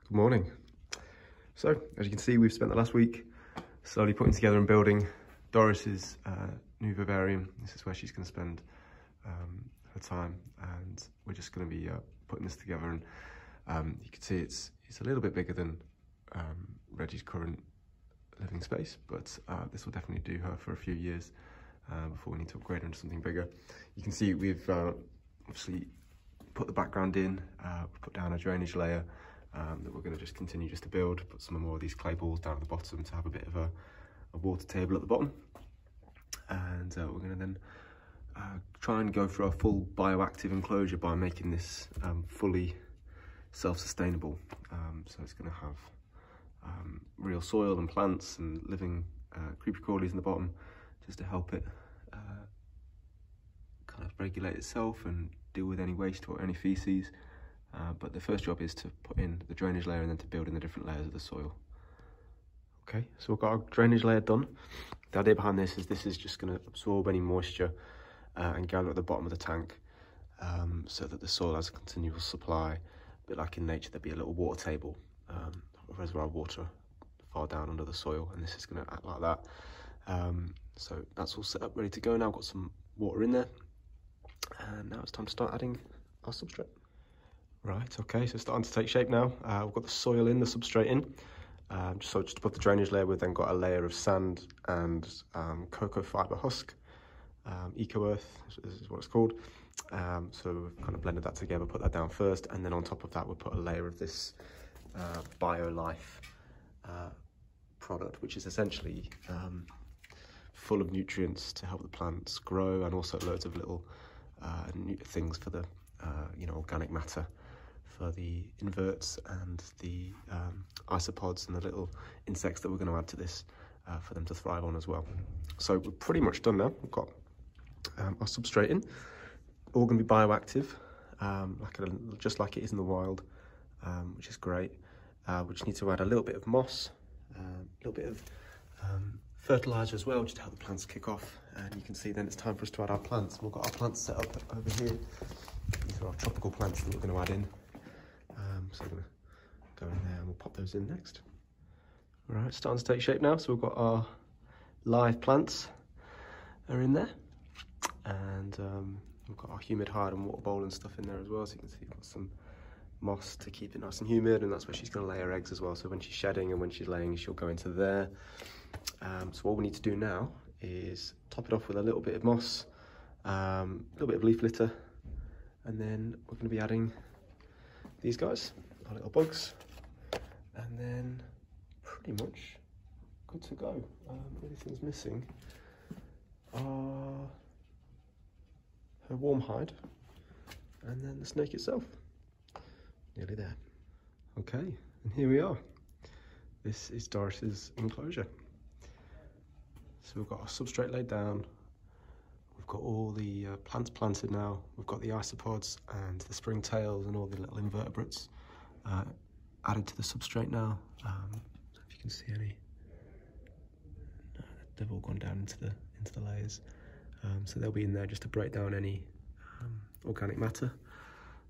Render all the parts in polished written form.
Good morning. So, as you can see, we've spent the last week slowly putting together and building Doris's new vivarium. This is where she's going to spend her time, and we're just going to be putting this together. And you can see it's a little bit bigger than Reggie's current living space, but this will definitely do her for a few years before we need to upgrade her into something bigger. You can see we've obviously put the background in, we've put down a drainage layer that we're going to just continue to build, put some more of these clay balls down at the bottom to have a bit of a water table at the bottom. And we're going to then try and go for a full bioactive enclosure by making this fully self-sustainable. So it's going to have real soil and plants and living creepy crawlies in the bottom, just to help it kind of regulate itself and deal with any waste or any feces. But the first job is to put in the drainage layer and then to build in the different layers of the soil. Okay, so we've got our drainage layer done. The idea behind this is just going to absorb any moisture and gather at the bottom of the tank, so that the soil has a continual supply. A bit like in nature, there'd be a little water table, a reservoir of water far down under the soil, and this is going to act like that. So that's all set up, ready to go now. I've got some water in there, and now it's time to start adding our substrate. Right, okay, so it's starting to take shape now. We've got the soil in, the substrate in. Just to put the drainage layer, we've then got a layer of sand and cocoa fibre husk. Eco Earth is what it's called. So we've kind of blended that together, put that down first, and then on top of that we'll put a layer of this BioLife product, which is essentially full of nutrients to help the plants grow, and also loads of little things for the organic matter for the inverts and the Isopods and the little insects that we're going to add to this for them to thrive on as well. So we're pretty much done now. We've got our substrate in, all going to be bioactive, just like it is in the wild, which is great. We just need to add a little bit of moss, a little bit of fertilizer as well, just to help the plants kick off. And you can see then it's time for us to add our plants. We've got our plants set up over here. These are our tropical plants that we're going to add in. So we're going to go in there and we'll pop those in next. All right, starting to take shape now. So we've got our live plants are in there, and we've got our humid hide and water bowl and stuff in there as well. So you can see we've got some moss to keep it nice and humid, and that's where she's going to lay her eggs as well. So when she's shedding and when she's laying, she'll go into there. So what we need to do now is top it off with a little bit of moss, a little bit of leaf litter, and then we're going to be adding these guys, our little bugs, and then pretty much good to go. The only things missing are her warm hide and then the snake itself. Nearly there. Okay, and here we are. This is Doris's enclosure. So we've got our substrate laid down. We've got all the plants planted now. We've got the isopods and the springtails and all the little invertebrates added to the substrate now. So if you can see any, no, they've all gone down into the layers. So they'll be in there just to break down any organic matter,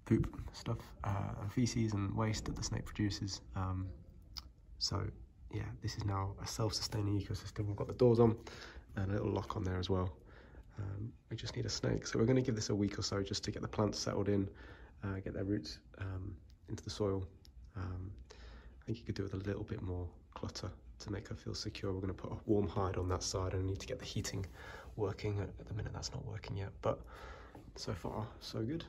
poop stuff, and feces and waste that the snake produces. So yeah, this is now a self-sustaining ecosystem. We've got the doors on and a little lock on there as well. We just need a snake, so we're going to give this a week or so just to get the plants settled in, get their roots into the soil. I think you could do with a little bit more clutter to make her feel secure. We're going to put a warm hide on that side, and I need to get the heating working. At the minute that's not working yet, but so far so good.